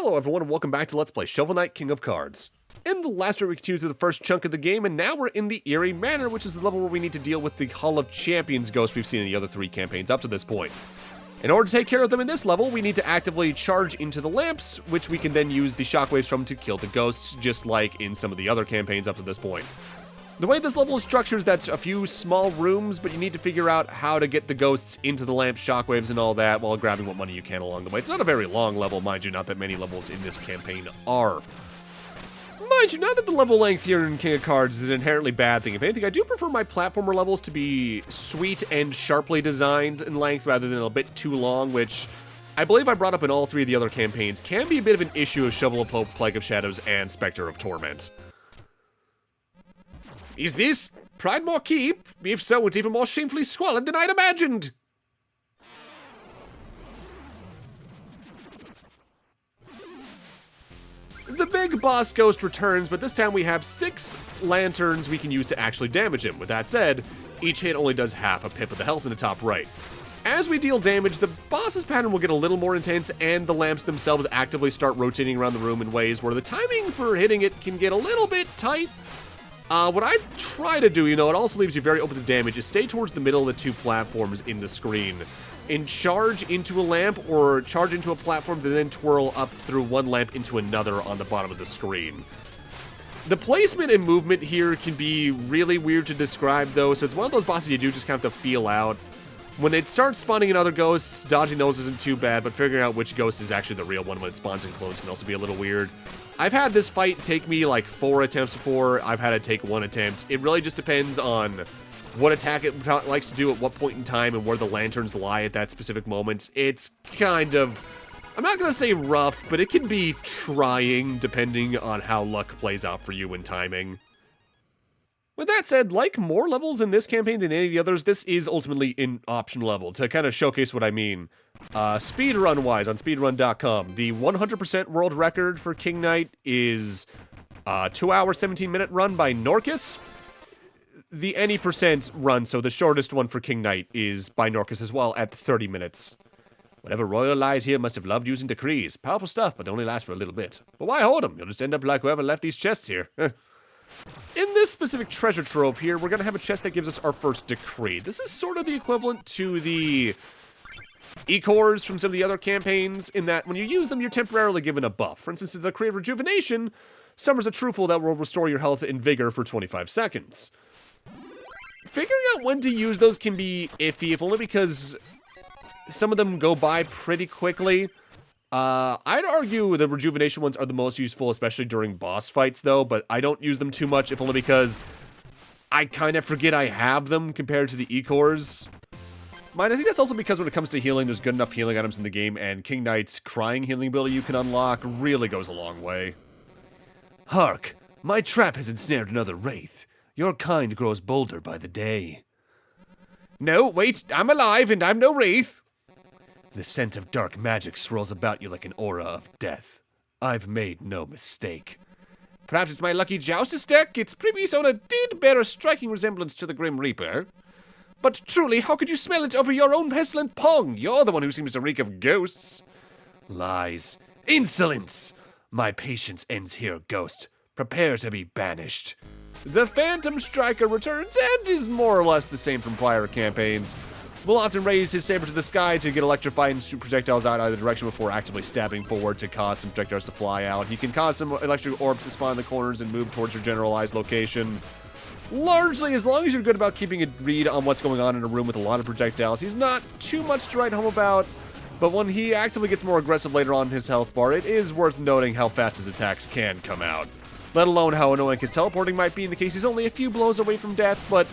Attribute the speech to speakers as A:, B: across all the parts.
A: Hello everyone and welcome back to Let's Play Shovel Knight King of Cards. In the last video we continued through the first chunk of the game, and now we're in the Eerie Manor, which is the level where we need to deal with the Hall of Champions ghost we've seen in the other three campaigns up to this point. In order to take care of them in this level, we need to actively charge into the lamps, which we can then use the shockwaves from to kill the ghosts, just like in some of the other campaigns up to this point. The way this level is structured is that's a few small rooms, but you need to figure out how to get the ghosts into the lamp shockwaves and all that while grabbing what money you can along the way. It's not a very long level, mind you, not that many levels in this campaign are. Mind you, not that the level length here in King of Cards is an inherently bad thing. If anything, I do prefer my platformer levels to be sweet and sharply designed in length rather than a bit too long, which I believe I brought up in all three of the other campaigns can be a bit of an issue of Shovel of Hope, Plague of Shadows, and Spectre of Torment. Is this Pridemoor Keep? If so, it's even more shamefully squalid than I'd imagined! The big boss ghost returns, but this time we have 6 lanterns we can use to actually damage him. With that said, each hit only does half a pip of the health in the top right. As we deal damage, the boss's pattern will get a little more intense, and the lamps themselves actively start rotating around the room in ways where the timing for hitting it can get a little bit tight. What I try to do, it also leaves you very open to damage, is stay towards the middle of the 2 platforms in the screen and charge into a lamp or charge into a platform to then twirl up through one lamp into another on the bottom of the screen. The placement and movement here can be really weird to describe, though, so it's one of those bosses you do just kind of have to feel out. When it starts spawning in other ghosts, dodging those isn't too bad, but figuring out which ghost is actually the real one when it spawns in clones can also be a little weird. I've had this fight take me like 4 attempts before. I've had it take 1 attempt. It really just depends on what attack it likes to do at what point in time and where the lanterns lie at that specific moment. It's kind of, I'm not going to say rough, but it can be trying depending on how luck plays out for you in timing. With that said, like more levels in this campaign than any of the others, this is ultimately an option level. To kind of showcase what I mean, speedrun-wise on speedrun.com, the 100% world record for King Knight is a 2-hour, 17-minute run by Norcus. The any percent run, so the shortest one for King Knight, is by Norcus as well at 30 minutes. Whatever royal lies here must have loved using decrees. Powerful stuff, but only last for a little bit. But why hold them? You'll just end up like whoever left these chests here. In this specific treasure trove here, we're going to have a chest that gives us our first decree. This is sort of the equivalent to the E-cores from some of the other campaigns, in that when you use them, you're temporarily given a buff. For instance, the Decree of Rejuvenation summons a truthful that will restore your health and vigor for 25 seconds. Figuring out when to use those can be iffy, if only because some of them go by pretty quickly. I'd argue the rejuvenation ones are the most useful, especially during boss fights, though, but I don't use them too much, if only because I kind of forget I have them compared to the E-cores. I think that's also because when it comes to healing, there's good enough healing items in the game, and King Knight's crying healing ability you can unlock really goes a long way. Hark! My trap has ensnared another wraith. Your kind grows bolder by the day. No, wait, I'm alive and I'm no wraith. The scent of dark magic swirls about you like an aura of death. I've made no mistake. Perhaps it's my lucky joustus deck. Its previous owner did bear a striking resemblance to the Grim Reaper. But truly, how could you smell it over your own pestilent pong? You're the one who seems to reek of ghosts. Lies. Insolence! My patience ends here, ghost. Prepare to be banished. The Phantom Striker returns and is more or less the same from prior campaigns. Will often raise his saber to the sky to get electrified and shoot projectiles out either direction before actively stabbing forward to cause some projectiles to fly out. He can cause some electric orbs to spawn in the corners and move towards your generalized location. Largely, as long as you're good about keeping a read on what's going on in a room with a lot of projectiles, he's not too much to write home about. But when he actively gets more aggressive later on in his health bar, it is worth noting how fast his attacks can come out. Let alone how annoying his teleporting might be in the case he's only a few blows away from death, but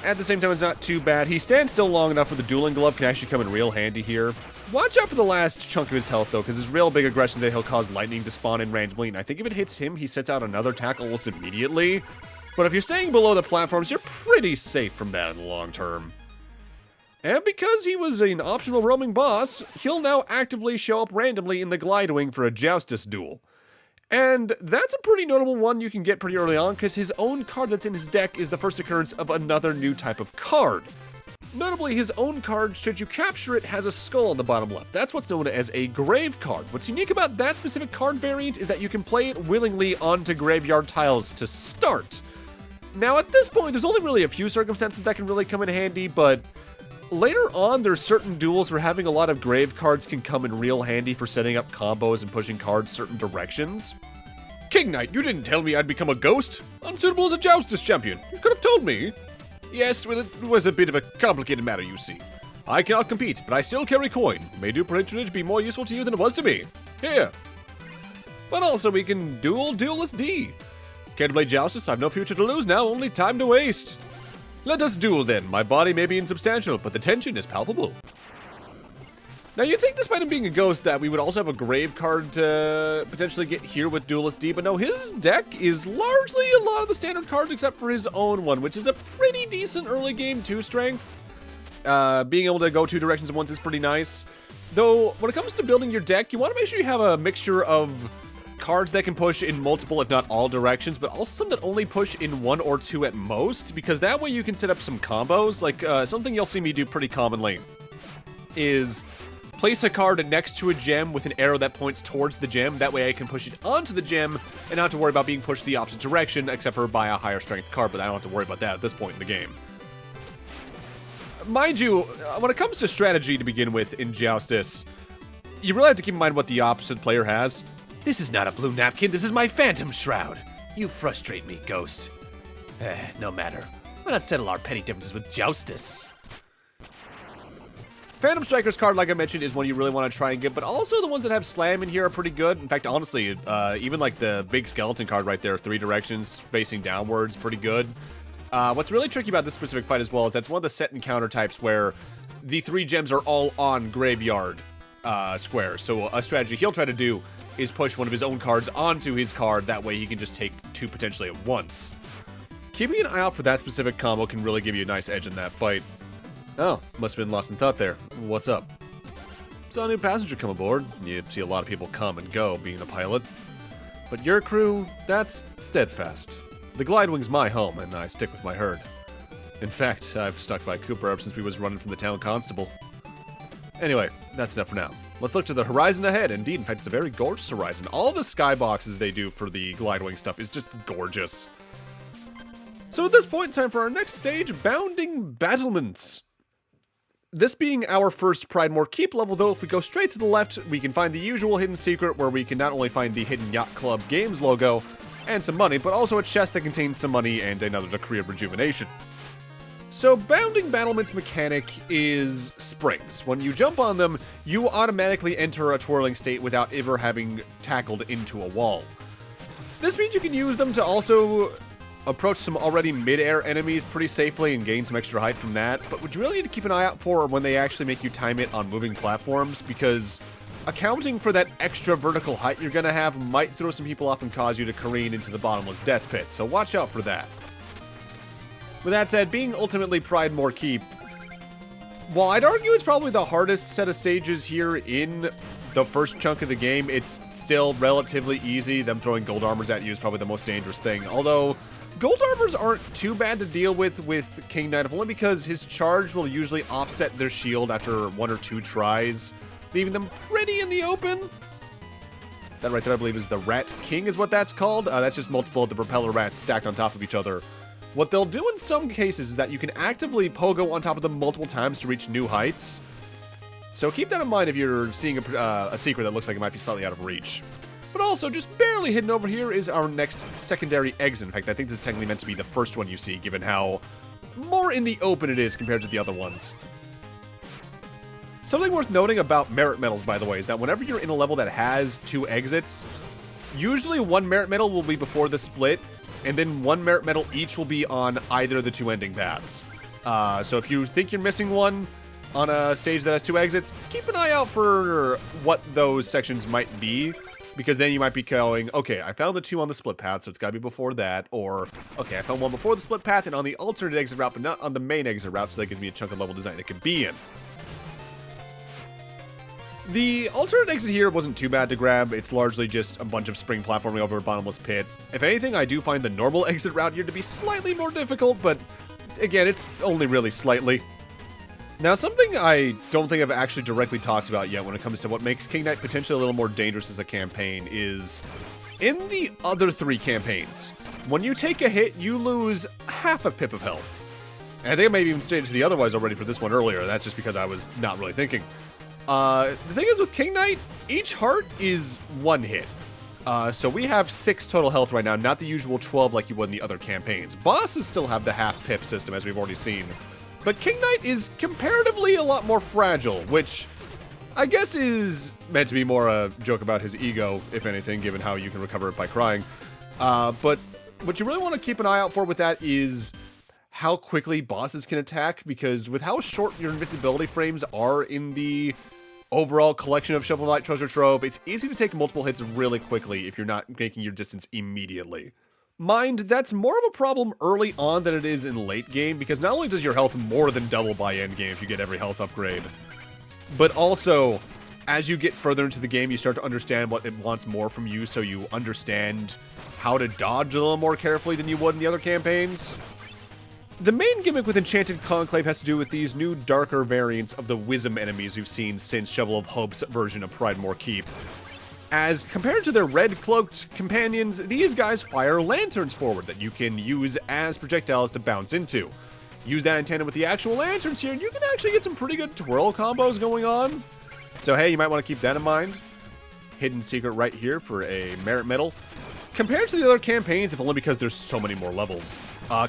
A: at the same time, it's not too bad. He stands still long enough for the dueling glove can actually come in real handy here. Watch out for the last chunk of his health, though, because his real big aggression that he'll cause lightning to spawn in randomly, and I think if it hits him, he sets out another attack almost immediately. But if you're staying below the platforms, you're pretty safe from that in the long term. And because he was an optional roaming boss, he'll now actively show up randomly in the Glidewing for a Joustus duel. And that's a pretty notable one you can get pretty early on, because his own card that's in his deck is the first occurrence of another new type of card. Notably, his own card, should you capture it, has a skull on the bottom left. That's what's known as a grave card. What's unique about that specific card variant is that you can play it willingly onto graveyard tiles to start. Now, at this point, there's only really a few circumstances that can really come in handy, but later on, there's certain duels where having a lot of grave cards can come in real handy for setting up combos and pushing cards certain directions. King Knight, you didn't tell me I'd become a ghost. Unsuitable as a Joustus champion. You could have told me. Yes, well, it was a bit of a complicated matter, you see. I cannot compete, but I still carry coin. May do patronage be more useful to you than it was to me. Here. But also, we can duel Duelist D. Care to play Joustus? I've no future to lose now, only time to waste. Let us duel then. My body may be insubstantial, but the tension is palpable. Now, you'd think despite him being a ghost that we would also have a grave card to potentially get here with Duelist D, but no, his deck is largely a lot of the standard cards except for his own one, which is a pretty decent early game 2 strength. Being able to go 2 directions at once is pretty nice. Though, when it comes to building your deck, you want to make sure you have a mixture of cards that can push in multiple, if not all directions, but also some that only push in 1 or 2 at most, because that way you can set up some combos. Like, something you'll see me do pretty commonly is place a card next to a gem with an arrow that points towards the gem. That way I can push it onto the gem and not have to worry about being pushed the opposite direction, except for by a higher strength card, but I don't have to worry about that at this point in the game. Mind you, when it comes to strategy to begin with in Joustus, you really have to keep in mind what the opposite player has. This is not a blue napkin, this is my phantom shroud. You frustrate me, Ghost. No matter. Why not settle our petty differences with Joustus? Phantom Striker's card, like I mentioned, is one you really want to try and get, but also the ones that have Slam in here are pretty good. In fact, honestly, even like the big skeleton card right there, 3 directions, facing downwards, pretty good. What's really tricky about this specific fight as well is that's one of the set encounter types where the 3 gems are all on graveyard squares. So a strategy he'll try to do is push one of his own cards onto his card, that way he can just take 2 potentially at once. Keeping an eye out for that specific combo can really give you a nice edge in that fight. Oh, must have been lost in thought there. What's up? Saw a new passenger come aboard. You see a lot of people come and go being a pilot. But your crew, that's steadfast. The Glidewing's my home, and I stick with my herd. In fact, I've stuck by Cooper ever since we was running from the town constable. Anyway, that's enough for now. Let's look to the horizon ahead. Indeed, in fact, it's a very gorgeous horizon. All the skyboxes they do for the Glidewing stuff is just gorgeous. So at this point, time for our next stage, Bounding Battlements. This being our first Pridemoor Keep level, though, if we go straight to the left, we can find the usual hidden secret where we can not only find the Hidden Yacht Club Games logo and some money, but also a chest that contains some money and another Decree of Rejuvenation. So, Bounding Battlements mechanic is springs. When you jump on them, you automatically enter a twirling state without ever having tackled into a wall. This means you can use them to also approach some already mid-air enemies pretty safely and gain some extra height from that, but what you really need to keep an eye out for when they actually make you time it on moving platforms, because accounting for that extra vertical height you're gonna have might throw some people off and cause you to careen into the bottomless death pit, so watch out for that. With that said, being ultimately Pridemoor Keep, while I'd argue it's probably the hardest set of stages here in the first chunk of the game, it's still relatively easy. Them throwing gold armors at you is probably the most dangerous thing, although gold armors aren't too bad to deal with King Knight, only because his charge will usually offset their shield after 1 or 2 tries, leaving them pretty in the open. That right there, I believe, is the Rat King is what that's called. That's just multiple of the propeller rats stacked on top of each other. What they'll do in some cases is that you can actively pogo on top of them multiple times to reach new heights. So keep that in mind if you're seeing a secret that looks like it might be slightly out of reach. But also, just barely hidden over here is our next secondary exit. In fact, I think this is technically meant to be the first one you see, given how more in the open it is compared to the other ones. Something worth noting about merit medals, by the way, is that whenever you're in a level that has 2 exits, usually 1 merit medal will be before the split, and then 1 merit medal each will be on either of the 2 ending paths. So if you think you're missing one on a stage that has 2 exits, keep an eye out for what those sections might be, because then you might be going, okay, I found the 2 on the split path, so it's gotta be before that, or, okay, I found 1 before the split path and on the alternate exit route, but not on the main exit route, so that gives me a chunk of level design it could be in. The alternate exit here wasn't too bad to grab. It's largely just a bunch of spring platforming over a bottomless pit. If anything, I do find the normal exit route here to be slightly more difficult, but again, it's only really slightly. Now, something I don't think I've actually directly talked about yet when it comes to what makes King Knight potentially a little more dangerous as a campaign is, in the other 3 campaigns, when you take a hit, you lose half a pip of health. And I think I maybe even stated the otherwise already for this one earlier. That's just because I was not really thinking. The thing is with King Knight, each heart is 1 hit. So we have 6 total health right now, not the usual 12 like you would in the other campaigns. Bosses still have the half pip system, as we've already seen. But King Knight is comparatively a lot more fragile, which I guess is meant to be more a joke about his ego, if anything, given how you can recover it by crying. But what you really want to keep an eye out for with that is how quickly bosses can attack, because with how short your invincibility frames are in the overall collection of Shovel Knight Treasure Trove, it's easy to take multiple hits really quickly if you're not making your distance immediately. Mind, that's more of a problem early on than it is in late game, because not only does your health more than double by end game if you get every health upgrade, but also, as you get further into the game, you start to understand what it wants more from you, so you understand how to dodge a little more carefully than you would in the other campaigns. The main gimmick with Enchanted Conclave has to do with these new darker variants of the Wisdom enemies we've seen since Shovel of Hope's version of Pridemoor Keep. As compared to their red-cloaked companions, these guys fire lanterns forward that you can use as projectiles to bounce into. Use that in tandem with the actual lanterns here, and you can actually get some pretty good twirl combos going on. So hey, you might want to keep that in mind. Hidden secret right here for a merit medal. Compared to the other campaigns, if only because there's so many more levels,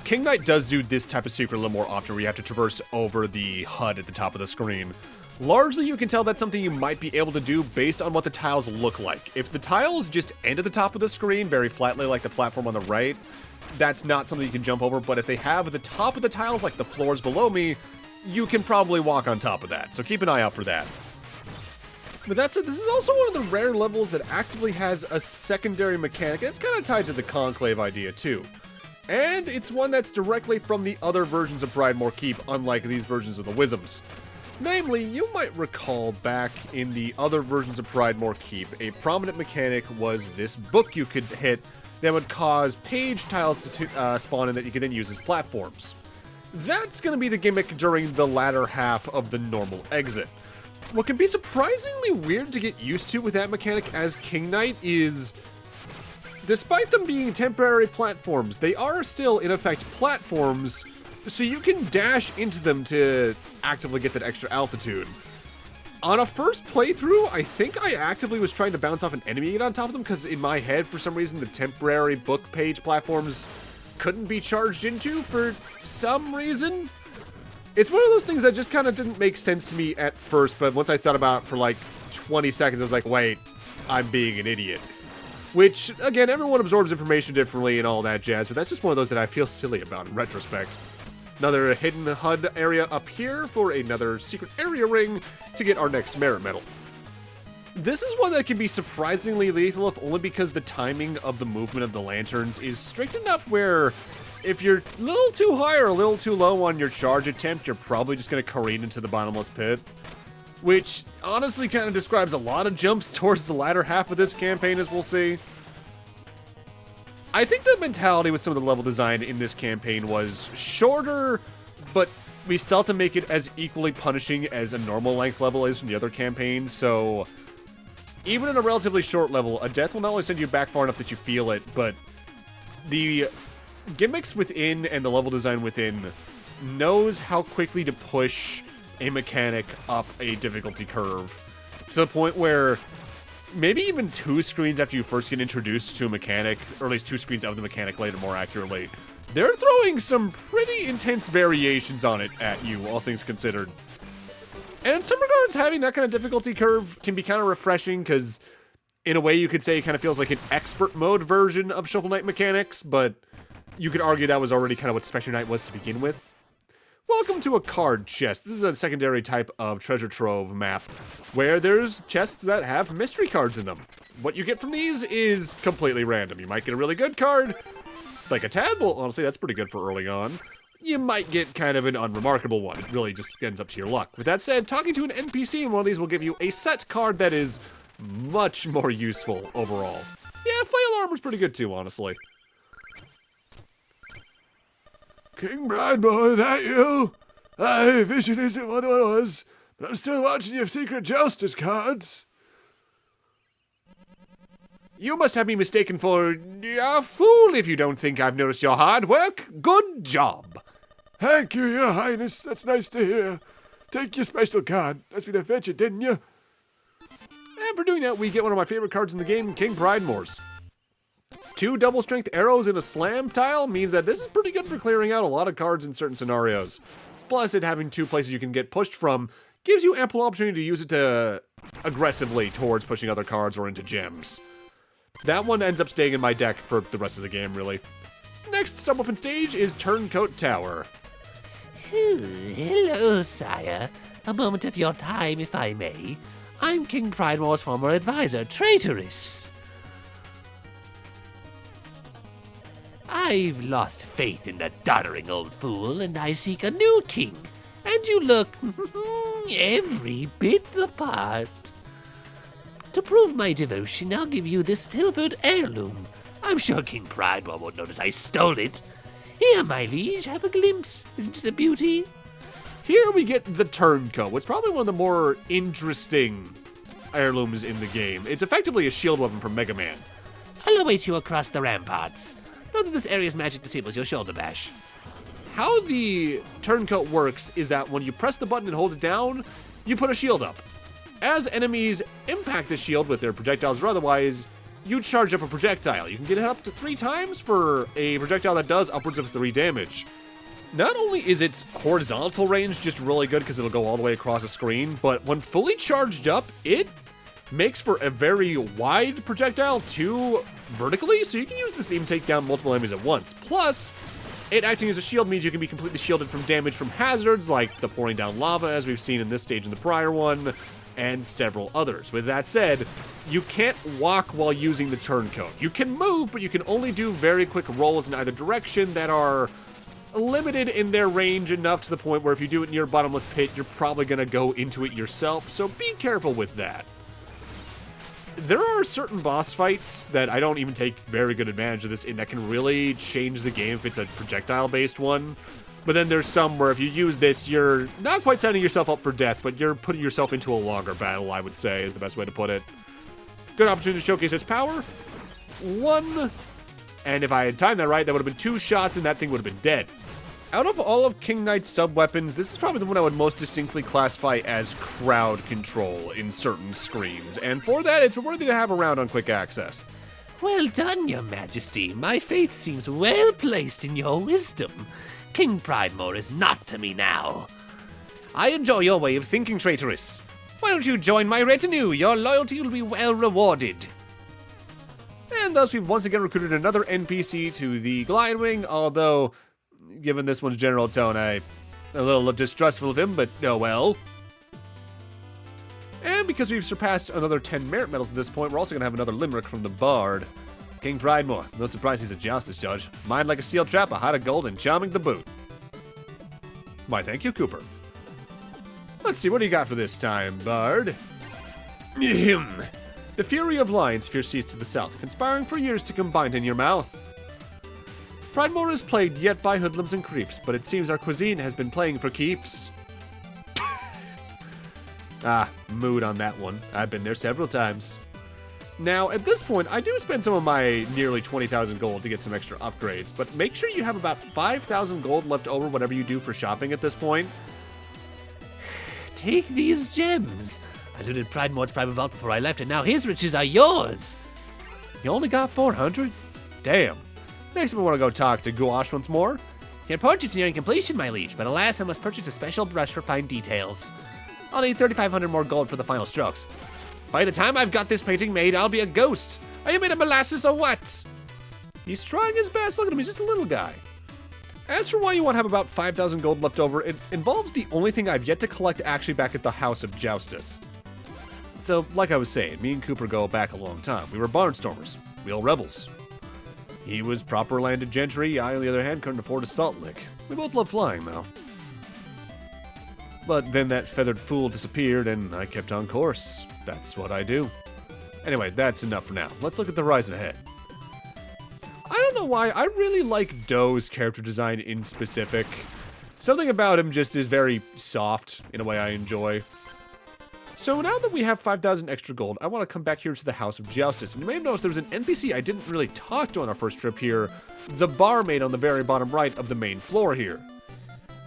A: King Knight does do this type of secret a little more often, where you have to traverse over the HUD at the top of the screen. Largely, you can tell that's something you might be able to do based on what the tiles look like. If the tiles just end at the top of the screen very flatly like the platform on the right, that's not something you can jump over, but if they have the top of the tiles like the floors below me, you can probably walk on top of that, so keep an eye out for that. But that said, this is also one of the rare levels that actively has a secondary mechanic, and it's kind of tied to the Conclave idea too. And it's one that's directly from the other versions of Pridemoor Keep, unlike these versions of the Wisdoms. Namely, you might recall back in the other versions of Pridemoor Keep, a prominent mechanic was this book you could hit that would cause page tiles to spawn in that you could then use as platforms. That's going to be the gimmick during the latter half of the normal exit. What can be surprisingly weird to get used to with that mechanic as King Knight is, despite them being temporary platforms, they are still in effect platforms, so you can dash into them to actively get that extra altitude. On a first playthrough, I think I actively was trying to bounce off an enemy and get on top of them, because in my head, for some reason, the temporary book page platforms couldn't be charged into for some reason. It's one of those things that just kind of didn't make sense to me at first, but once I thought about it for like 20 seconds, I was like, wait, I'm being an idiot. Which, again, everyone absorbs information differently and all that jazz, but that's just one of those that I feel silly about in retrospect. Another hidden HUD area up here for another secret area ring to get our next merit medal. This is one that can be surprisingly lethal, if only because the timing of the movement of the lanterns is strict enough where if you're a little too high or a little too low on your charge attempt, you're probably just going to careen into the bottomless pit. Which honestly kind of describes a lot of jumps towards the latter half of this campaign, as we'll see. I think the mentality with some of the level design in this campaign was shorter, but we still have to make it as equally punishing as a normal length level is from the other campaigns, so even in a relatively short level, a death will not only send you back far enough that you feel it, but the gimmicks within and the level design within knows how quickly to push a mechanic up a difficulty curve to the point where maybe even 2 screens after you first get introduced to a mechanic, or at least 2 screens of the mechanic later more accurately, they're throwing some pretty intense variations on it at you, all things considered. And in some regards, having that kind of difficulty curve can be kind of refreshing, because in a way you could say it kind of feels like an expert mode version of Shovel Knight mechanics, but you could argue that was already kind of what Spectre Knight was to begin with. Welcome to a card chest. This is a secondary type of treasure trove map where there's chests that have mystery cards in them. What you get from these is completely random. You might get a really good card, like a tadpole. Honestly, that's pretty good for early on. You might get kind of an unremarkable one. It really just ends up to your luck. With that said, talking to an NPC in one of these will give you a set card that is much more useful overall. Yeah, flail armor's pretty good too, honestly. King Pridemoor, that you?
B: Aye, vision isn't what it was, but I'm still watching your secret jousters cards.
A: You must have me mistaken for a fool if you don't think I've noticed your hard work. Good job.
B: Thank you, your highness. That's nice to hear. Take your special card. That's been a fetch it, didn't you?
A: And for doing that, we get one of my favorite cards in the game, King Pridemoor's. 2 double strength arrows in a slam tile means that this is pretty good for clearing out a lot of cards in certain scenarios. Plus, it having 2 places you can get pushed from gives you ample opportunity to use it to aggressively towards pushing other cards or into gems. That one ends up staying in my deck for the rest of the game, really. Next sub-weapon stage is Turncoat Tower.
C: Hello, sire. A moment of your time, if I may. I'm King Pridemoor's former advisor, Traitorous. I've lost faith in the doddering old fool, and I seek a new king. And you look every bit the part. To prove my devotion, I'll give you this pilfered heirloom. I'm sure King Pridemoor won't notice I stole it. Here, my liege, have a glimpse. Isn't it a beauty?
A: Here we get the Turncoat. It's probably one of the more interesting heirlooms in the game. It's effectively a shield weapon from Mega Man.
C: I'll await you across the ramparts. Know that this area's magic disables your shoulder bash.
A: How the Turncoat works is that when you press the button and hold it down, you put a shield up. As enemies impact the shield with their projectiles or otherwise, you charge up a projectile. You can get it up to 3 times for a projectile that does upwards of 3 damage. Not only is its horizontal range just really good because it'll go all the way across the screen, but when fully charged up, it makes for a very wide projectile too vertically, so you can use this to even take down multiple enemies at once. Plus, it acting as a shield means you can be completely shielded from damage from hazards like the pouring down lava, as we've seen in this stage in the prior one, and several others. With that said, you can't walk while using the Turncoat. You can move, but you can only do very quick rolls in either direction that are limited in their range enough to the point where if you do it near a bottomless pit, you're probably going to go into it yourself, so be careful with that. There are certain boss fights that I don't even take very good advantage of this in that can really change the game if it's a projectile-based one. But then there's some where if you use this, you're not quite setting yourself up for death, but you're putting yourself into a longer battle, I would say, is the best way to put it. Good opportunity to showcase its power. 1. And if I had timed that right, that would have been 2 shots and that thing would have been dead. Out of all of King Knight's sub-weapons, this is probably the one I would most distinctly classify as crowd control in certain screens. And for that, it's worthy to have around on quick access.
C: Well done, your majesty. My faith seems well placed in your wisdom. King Pridemoor is not to me now.
A: I enjoy your way of thinking, Traitorous. Why don't you join my retinue? Your loyalty will be well rewarded. And thus we've once again recruited another NPC to the Glide Ring, although, given this one's general tone, I'm a little distrustful of him, but oh well. And because we've surpassed another 10 merit medals at this point, we're also going to have another limerick from the Bard. King Pridemoor, no surprise he's a justice judge. Mind like a steel trap, a heart of gold, and charming the boot. Why, thank you, Cooper. Let's see, what do you got for this time, Bard? Ahem. The fury of lions fear seas to the south, conspiring for years to combine in your mouth. Pridemoor is plagued yet by hoodlums and creeps, but it seems our cuisine has been playing for keeps. Mood on that one. I've been there several times. Now, at this point, I do spend some of my nearly 20,000 gold to get some extra upgrades, but make sure you have about 5,000 gold left over whatever you do for shopping at this point.
C: Take these gems. I looted Pridemoor's private vault before I left, and now his riches are yours.
A: You only got 400? Damn. Next, we want to go talk to Gouache once more.
C: Your portrait's nearing completion, my liege, but alas, I must purchase a special brush for fine details. I'll need 3,500 more gold for the final strokes. By the time I've got this painting made, I'll be a ghost. Are you made of molasses or what?
A: He's trying his best. Look at him, he's just a little guy. As for why you want to have about 5,000 gold left over, it involves the only thing I've yet to collect actually back at the House of Joustus. So, like I was saying, me and Cooper go back a long time. We were barnstormers, real rebels. He was proper landed gentry, I, on the other hand, couldn't afford a salt lick. We both love flying, though. But then that feathered fool disappeared, and I kept on course. That's what I do. Anyway, that's enough for now. Let's look at the horizon ahead. I don't know why, I really like Doe's character design in specific. Something about him just is very soft in a way I enjoy. So now that we have 5,000 extra gold, I want to come back here to the House of Justice. And you may have noticed there was an NPC I didn't really talk to on our first trip here. The barmaid on the very bottom right of the main floor here.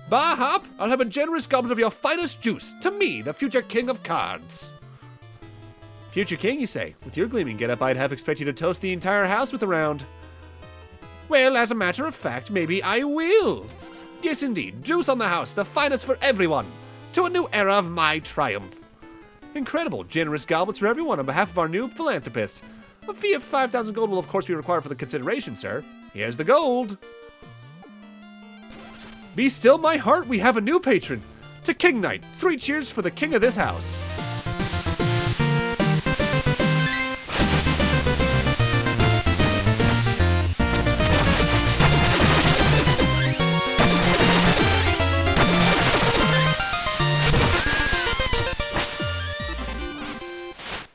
A: Bah hop, I'll have a generous goblet of your finest juice. To me, the future king of cards. Future king, you say? With your gleaming getup, I'd have expected you to toast the entire house with a round. Well, as a matter of fact, maybe I will. Yes, indeed. Juice on the house, the finest for everyone. To a new era of my triumph. Incredible. Generous goblets for everyone on behalf of our new philanthropist. A fee of 5,000 gold will of course be required for the consideration, sir. Here's the gold. Be still my heart, we have a new patron. To King Knight, 3 cheers for the king of this house.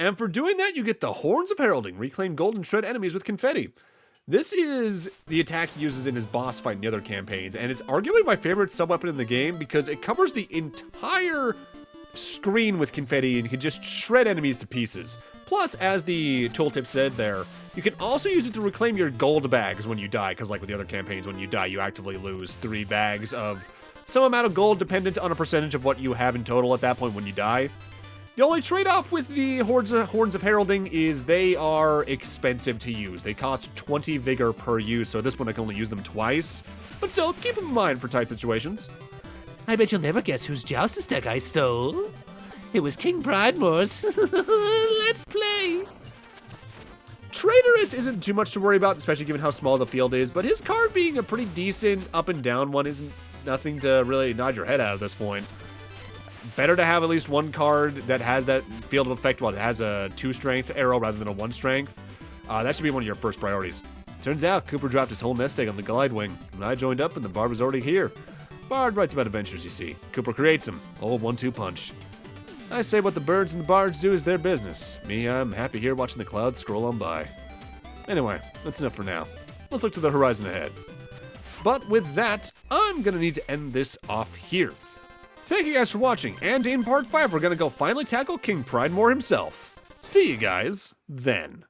A: And for doing that, you get the Horns of Heralding. Reclaim gold and shred enemies with confetti. This is the attack he uses in his boss fight in the other campaigns, and it's arguably my favorite sub-weapon in the game because it covers the entire screen with confetti and can just shred enemies to pieces. Plus, as the tooltip said there, you can also use it to reclaim your gold bags when you die, because like with the other campaigns, when you die, you actively lose 3 bags of some amount of gold dependent on a percentage of what you have in total at that point when you die. The only trade-off with the Horns of Heralding is they are expensive to use. They cost 20 vigor per use, so at this point I can only use them twice. But still, keep them in mind for tight situations.
C: I bet you'll never guess whose Joustus deck I stole. It was King Pridemoor's. Let's play.
A: Traitorous isn't too much to worry about, especially given how small the field is, but his card being a pretty decent up and down one isn't nothing to really nod your head out at this point. Better to have at least one card that has that field of effect while it has a 2 strength arrow rather than a 1 strength. That should be one of your first priorities. Turns out Cooper dropped his whole nest egg on the glide wing. When I joined up and the bard was already here. Bard writes about adventures, you see. Cooper creates them. Old 1-2 punch. I say what the birds and the bards do is their business. Me, I'm happy here watching the clouds scroll on by. Anyway, that's enough for now. Let's look to the horizon ahead. But with that, I'm gonna need to end this off here. Thank you guys for watching, and in part 5 we're gonna go finally tackle King Pridemoor himself. See you guys then.